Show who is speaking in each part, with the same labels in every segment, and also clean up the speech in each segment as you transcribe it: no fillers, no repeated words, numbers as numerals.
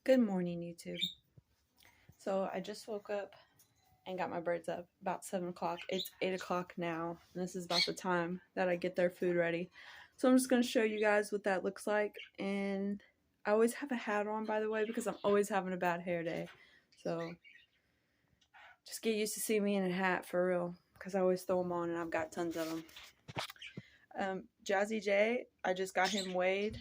Speaker 1: Good morning, YouTube. So I just woke up and got my birds up about 7 o'clock. It's 8 o'clock now, and this is about the time that I get their food ready. So I'm just going to show you guys what that looks like. And I always have a hat on, by the way, because I'm always having a bad hair day. So just get used to seeing me in a hat for real, because I always throw them on and I've got tons of them. Jazzy J, I just got him weighed.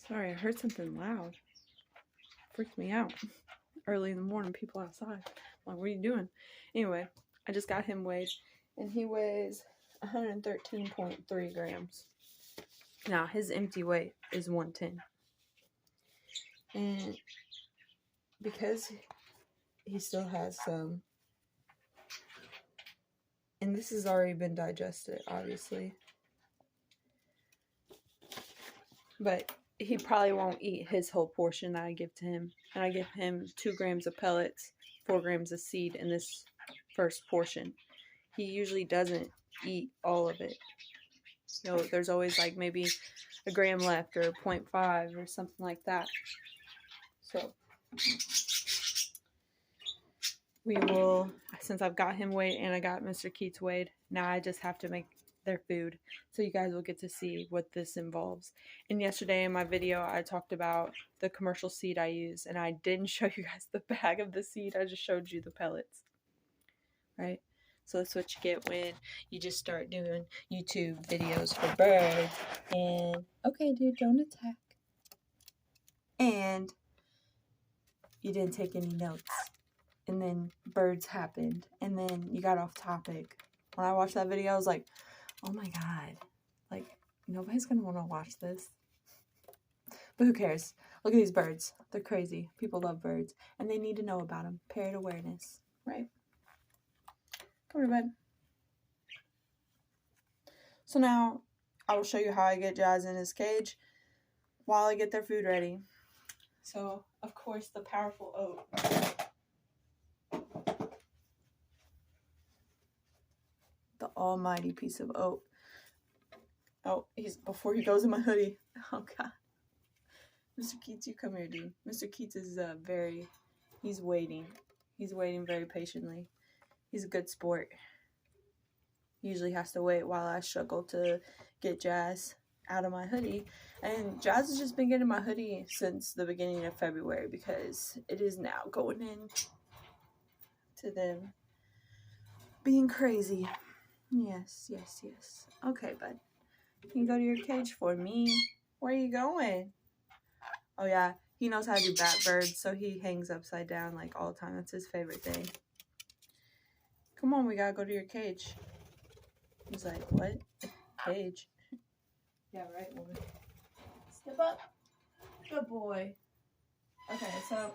Speaker 1: Sorry, I heard something loud. Freaked me out. Early in the morning, people outside. I'm like, what are you doing? Anyway, I just got him weighed, and he weighs 113.3 grams. Now, his empty weight is 110. And because he still has some, and this has already been digested, obviously, but he probably won't eat his whole portion that I give to him. And I give him 2 grams of pellets, 4 grams of seed in this first portion. He usually doesn't eat all of it. You know, there's always like maybe a gram left or 0.5 or something like that. So we will, since I've got him weighed and I got Mr. Keets weighed, now I just have to make their food. So you guys will get to see what this involves. And yesterday in my video, I talked about the commercial seed I use, and I didn't show you guys the bag of the seed. I just showed you the pellets, right? So that's what you get when you just start doing YouTube videos for birds. And, okay, dude, don't attack. And you didn't take any notes. And then birds happened. And then you got off topic. When I watched that video, I was like, oh my God. Like, nobody's going to want to watch this. But who cares? Look at these birds. They're crazy. People love birds. And they need to know about them. Parrot Awareness, right? Come here, bud. So now I will show you how I get Jazz in his cage while I get their food ready. So, of course, the powerful oat. The almighty piece of oat. Oh, before he goes in my hoodie. Oh, God. Mr. Keets, you come here, dude. Mr. Keets is he's waiting. He's waiting very patiently. He's a good sport. He usually has to wait while I struggle to get Jazz out of my hoodie. And Jazz has just been getting my hoodie since the beginning of February because it is now going in to them being crazy. Yes. Okay, bud. Can you go to your cage for me? Where are you going? Oh, yeah. He knows how to do bat birds, so he hangs upside down like all the time. That's his favorite thing. Come on, we gotta go to your cage. He's like, what? Cage? Yeah, right, woman. Step up. Good boy. Okay, so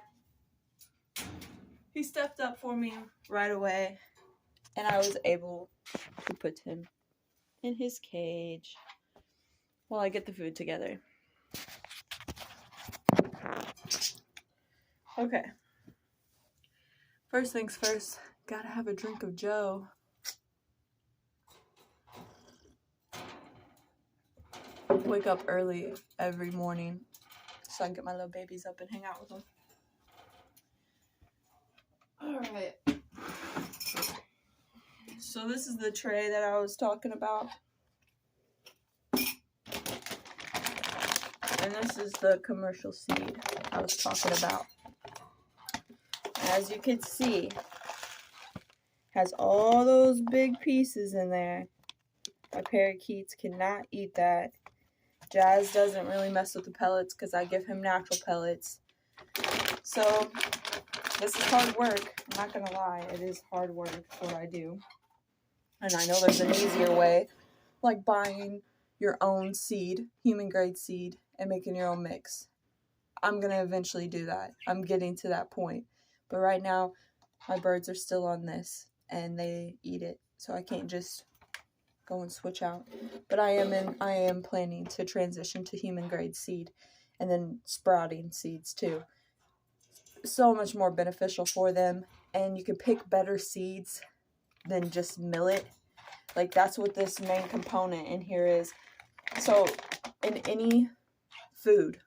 Speaker 1: he stepped up for me right away, and I was able to put him in his cage while I get the food together. Okay. First things first, gotta have a drink of Joe. Wake up early every morning so I can get my little babies up and hang out with them. Alright. So this is the tray that I was talking about. And this is the commercial seed I was talking about. As you can see, has all those big pieces in there. My parakeets cannot eat that. Jazz doesn't really mess with the pellets because I give him natural pellets. So this is hard work. I'm not going to lie. It is hard work what I do. And I know there's an easier way, like buying your own seed, human grade seed, and making your own mix. I'm going to eventually do that. I'm getting to that point. But right now, my birds are still on this, and they eat it. So I can't just go and switch out. But I am planning to transition to human grade seed, and then sprouting seeds too. So much more beneficial for them, and you can pick better seeds than just millet. Like, that's what this main component in here is. So, in any food,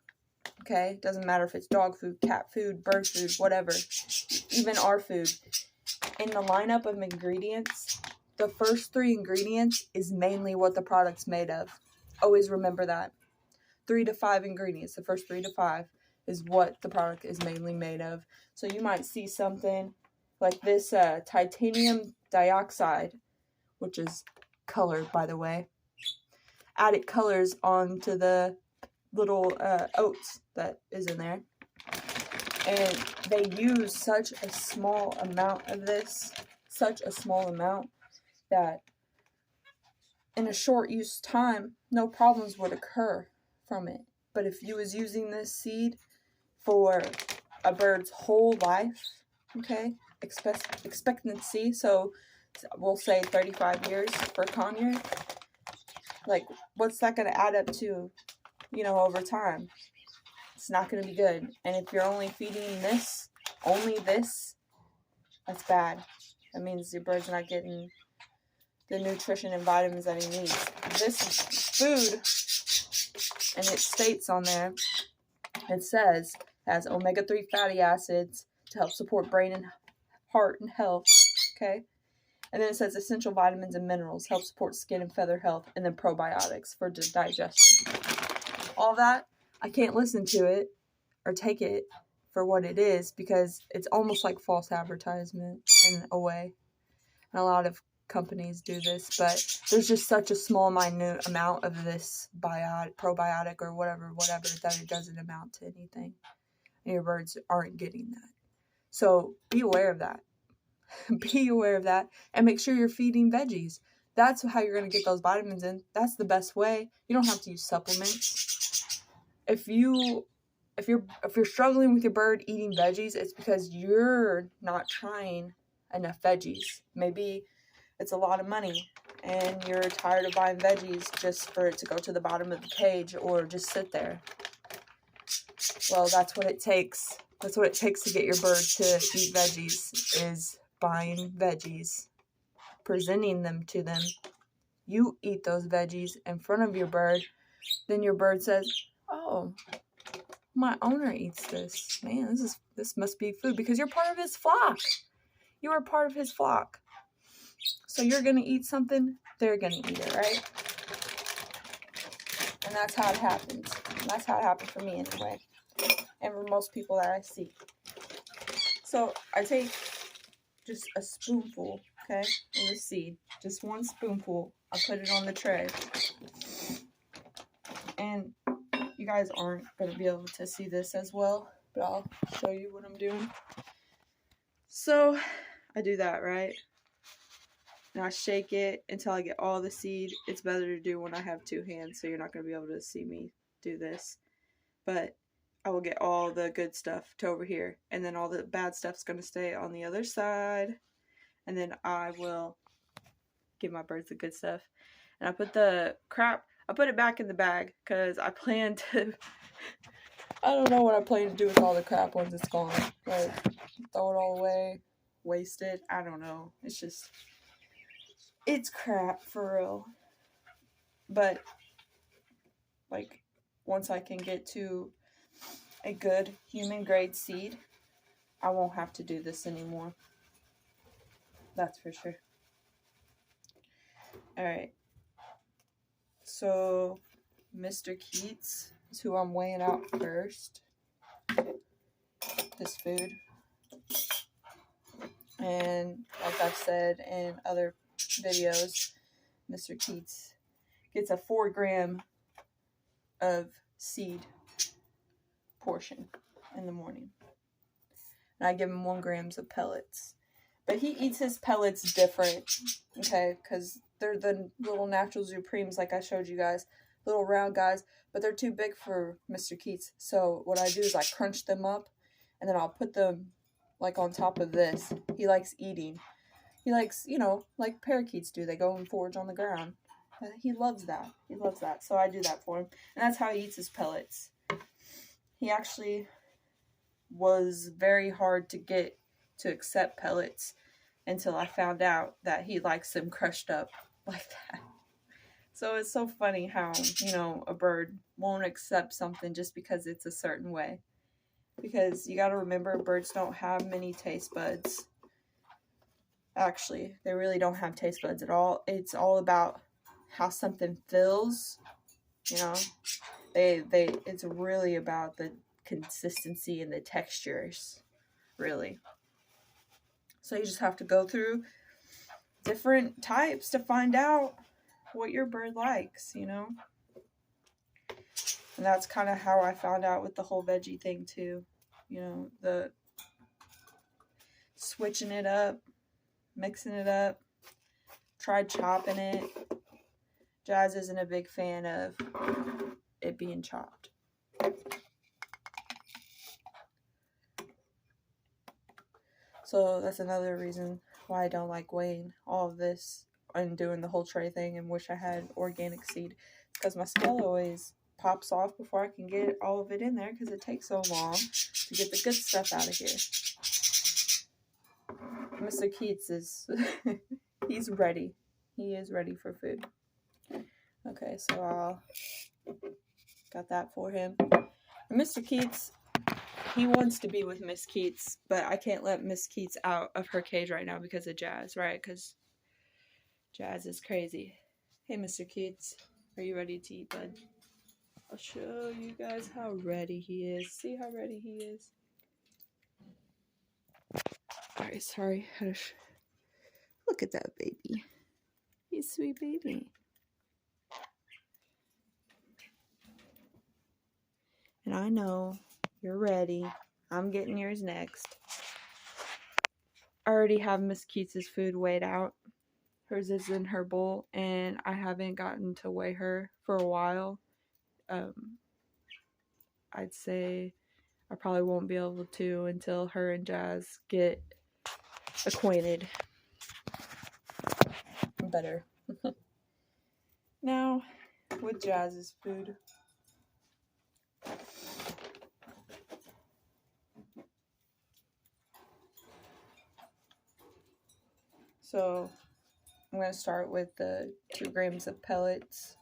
Speaker 1: okay, doesn't matter if it's dog food, cat food, bird food, whatever, even our food, in the lineup of ingredients, the first 3 ingredients is mainly what the product's made of. Always remember that. 3 to 5 ingredients, the first 3 to 5 is what the product is mainly made of. So you might see something like this titanium dioxide, which is colored, by the way. Added colors onto the little oats that is in there. And they use such a small amount of this, such a small amount, that in a short use time, no problems would occur from it. But if you was using this seed for a bird's whole life, okay, expectancy, so we'll say 35 years for a conure, like, what's that going to add up to, you know, over time? It's not going to be good. And if you're only feeding this, only this, that's bad. That means your bird's not getting the nutrition and vitamins that he needs. This food, and it states on there, it says, has omega-3 fatty acids to help support brain and heart and health, okay? And then it says essential vitamins and minerals, help support skin and feather health, and then probiotics for digestion. All that, I can't listen to it or take it for what it is, because it's almost like false advertisement in a way. And a lot of companies do this, but there's just such a small, minute amount of this probiotic or whatever, that it doesn't amount to anything. And your birds aren't getting that. So be aware of that. Be aware of that, and make sure you're feeding veggies. That's how you're going to get those vitamins in. That's the best way. You don't have to use supplements. If you're struggling with your bird eating veggies, it's because you're not trying enough veggies. Maybe it's a lot of money and you're tired of buying veggies just for it to go to the bottom of the cage or just sit there. Well, that's what it takes. That's what it takes to get your bird to eat veggies, is buying veggies, presenting them to them. You eat those veggies in front of your bird. Then your bird says, oh, my owner eats this. Man, this must be food, because you're part of his flock. You are part of his flock. So you're going to eat something, they're going to eat it, right? And that's how it happens. And that's how it happened for me anyway. And for most people that I see. So I take just a spoonful, okay, of the seed. Just one spoonful. I put it on the tray. And you guys aren't going to be able to see this as well, but I'll show you what I'm doing. So I do that, right? And I shake it until I get all the seed. It's better to do when I have 2 hands, so you're not going to be able to see me do this. But I will get all the good stuff to over here, and then all the bad stuff's going to stay on the other side. And then I will give my birds the good stuff. And I put the crap, I put it back in the bag, because I plan to, I don't know what I plan to do with all the crap once it's gone. Like, throw it all away, waste it, I don't know. It's just, it's crap for real. But, like, once I can get to a good human grade seed, I won't have to do this anymore. That's for sure. Alright. So, Mr. Keets is who I'm weighing out first. This food. And like I've said in other videos, Mr. Keets gets a 4 gram of seed portion in the morning. And I give him 1 gram of pellets. But he eats his pellets different, okay, because they're the little natural Supremes like I showed you guys, little round guys, but they're too big for Mr. Keets. So what I do is I crunch them up, and then I'll put them like on top of this. He likes eating. He likes, you know, like parakeets do. They go and forage on the ground. He loves that. He loves that. So I do that for him. And that's how he eats his pellets. He actually was very hard to get to accept pellets until I found out that he likes them crushed up. like that. So it's so funny how, you know, a bird won't accept something just because it's a certain way. Because you got to remember, birds don't have many taste buds. Actually, they really don't have taste buds at all. It's all about how something feels, you know. It's really about the consistency and the textures, really. So you just have to go through different types to find out what your bird likes, you know. And that's kind of how I found out with the whole veggie thing too. You know, the switching it up, mixing it up, tried chopping it. Jazz isn't a big fan of it being chopped. So that's another reason why I don't like weighing all of this and doing the whole tray thing and wish I had organic seed. It's because my scale always pops off before I can get all of it in there because it takes so long to get the good stuff out of here. Mr. Keets is, he's ready. He is ready for food. Okay, so I'll got that for him. And Mr. Keets, he wants to be with Miss Keets, but I can't let Miss Keets out of her cage right now because of Jazz, right? Because Jazz is crazy. Hey, Mr. Keets, are you ready to eat, bud? I'll show you guys how ready he is. See how ready he is? Alright, sorry. Look at that baby. He's a sweet baby. And I know you're ready. I'm getting yours next. I already have Miss Keats' food weighed out. Hers is in her bowl, and I haven't gotten to weigh her for a while. I'd say I probably won't be able to until her and Jazz get acquainted better. Now, with Jazz's food. So, I'm going to start with the 2 grams of pellets.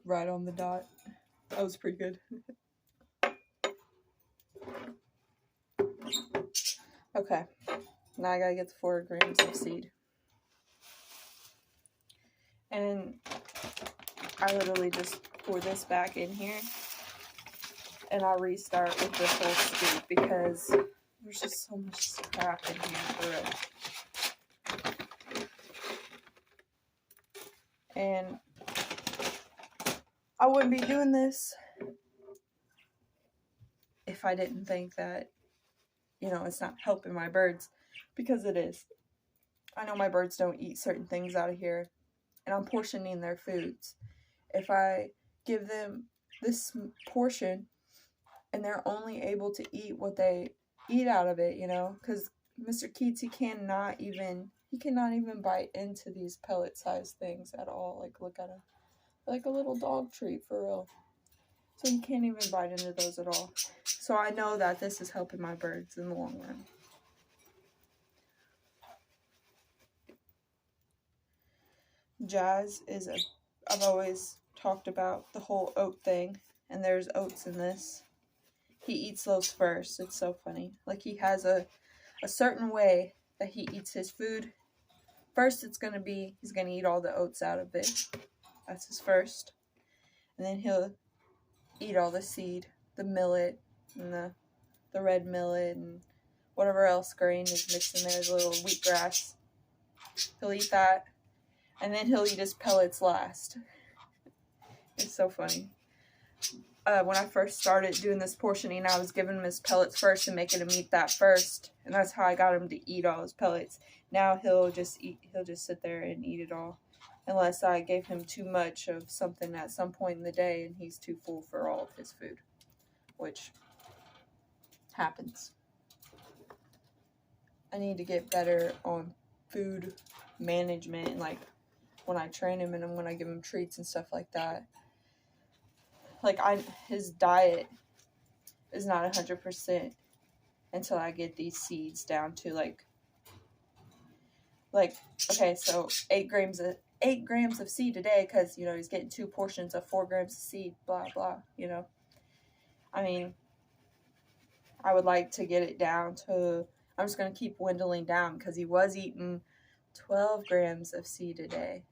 Speaker 1: Right on the dot. That was pretty good. Okay, now I gotta get the 4 grams of seed. And I literally just pour this back in here. And I'll restart with this whole scoop because there's just so much crap in here for it. And I wouldn't be doing this if I didn't think that, you know, it's not helping my birds, because it is. I know my birds don't eat certain things out of here, and I'm portioning their foods. If I give them this portion and they're only able to eat what they eat out of it, you know, because Mr. Keats, he cannot even bite into these pellet-sized things at all. Like, look at him. Like a little dog treat, for real. So he can't even bite into those at all. So I know that this is helping my birds in the long run. Jazz is I've always talked about the whole oat thing, and there's oats in this. He eats those first. It's so funny. Like, he has a certain way that he eats his food. First, he's going to eat all the oats out of it. That's his first. And then he'll eat all the seed, the millet, and the red millet, and whatever else grain is mixed in there, the little wheatgrass. He'll eat that, and then he'll eat his pellets last. It's so funny. When I first started doing this portioning, I was giving him his pellets first and making him eat that first, and that's how I got him to eat all his pellets. Now he'll just sit there and eat it all, unless I gave him too much of something at some point in the day and he's too full for all of his food, which happens. I need to get better on food management, and like when I train him and when I give him treats and stuff like that. Like his diet is not 100% until I get these seeds down to like okay, so 8 grams of seed a day, because you know he's getting 2 portions of 4 grams of seed, blah blah, you know. I mean, I would like to get it down to, I'm just going to keep dwindling down, because he was eating 12 grams of seed a day.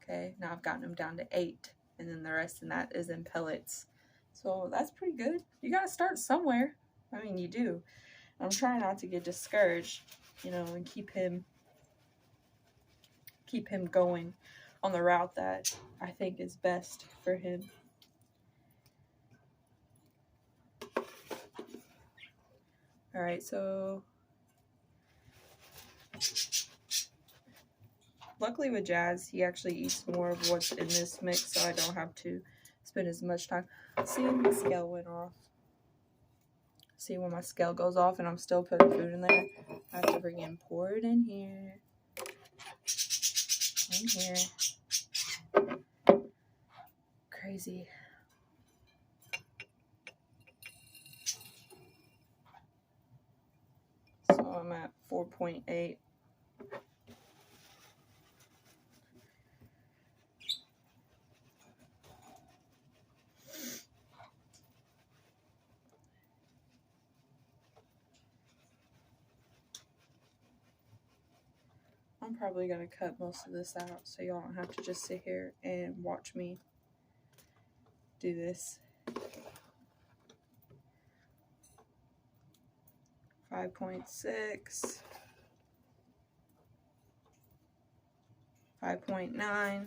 Speaker 1: Okay, now I've gotten him down to 8, and then the rest of that is in pellets. So that's pretty good. You got to start somewhere. I mean, you do. I'm trying not to get discouraged, you know, and keep him going on the route that I think is best for him. All right, so luckily with Jazz, he actually eats more of what's in this mix, so I don't have to spend as much time. See when my scale went off. See when my scale goes off and I'm still putting food in there. I have to freaking pour it in here. In here. Crazy. So I'm at 4.8. I'm probably going to cut most of this out so y'all don't have to just sit here and watch me do this. 5.6. 5.9.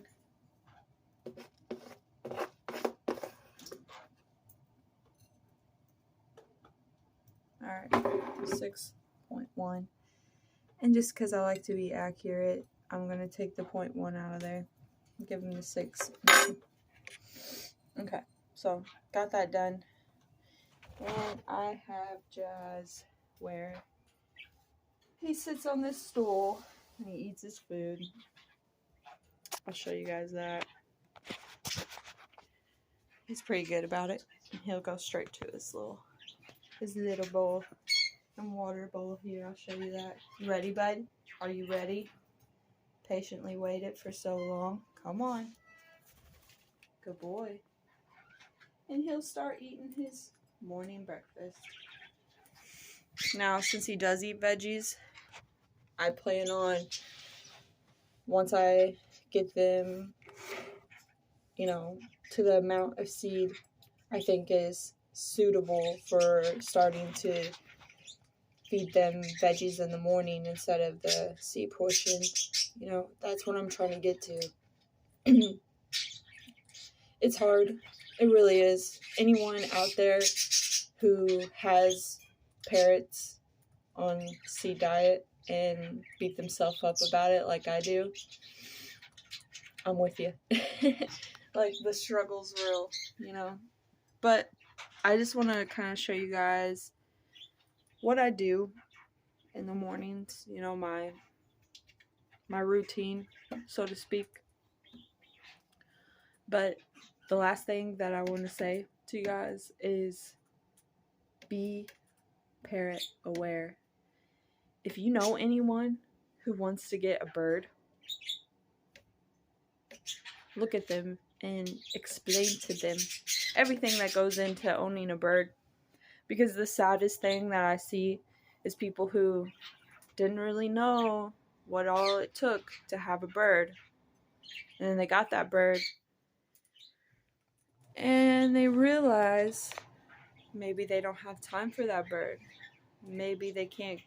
Speaker 1: Alright, 6.1. And just because I like to be accurate, I'm going to take the 0.1 out of there. Give him the 6. Okay, so got that done. And I have Jazz where he sits on this stool and he eats his food. I'll show you guys that. He's pretty good about it. He'll go straight to his little bowl and water bowl here. I'll show you that. You ready, bud? Are you ready? Patiently waited for so long. Come on. Good boy. And he'll start eating his morning breakfast. Now, since he does eat veggies, I plan on, once I get them, you know, to the amount of seed I think is suitable for starting to feed them veggies in the morning instead of the seed portion, you know, that's what I'm trying to get to. It's hard. It really is. Anyone out there who has parrots on seed diet and beat themselves up about it like I do, I'm with you. Like, the struggle's real, you know. But I just want to kind of show you guys what I do in the mornings, you know, my routine, so to speak. But the last thing that I want to say to you guys is be parrot aware. If you know anyone who wants to get a bird, look at them and explain to them everything that goes into owning a bird. Because the saddest thing that I see is people who didn't really know what all it took to have a bird. And then they got that bird. And they realize maybe they don't have time for that bird. Maybe they can't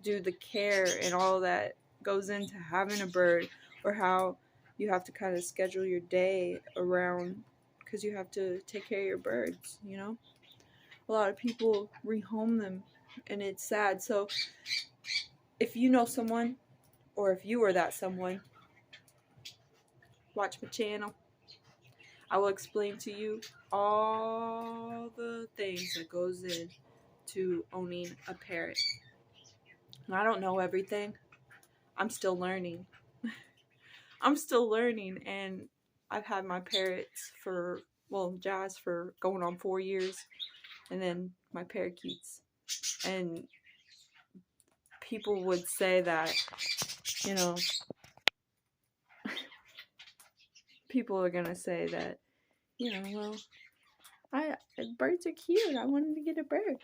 Speaker 1: do the care and all that goes into having a bird, or how you have to kind of schedule your day around, because you have to take care of your birds, you know. A lot of people rehome them, and it's sad. So if you know someone, or if you are that someone, watch my channel. I will explain to you all the things that goes in to owning a parrot. And I don't know everything. I'm still learning. I'm still learning, and I've had my parrots for, well, Jazz for going on 4 years, and then my parakeets. And people would say that, you know, people are gonna say that, you know, well, birds are cute. I wanted to get a bird.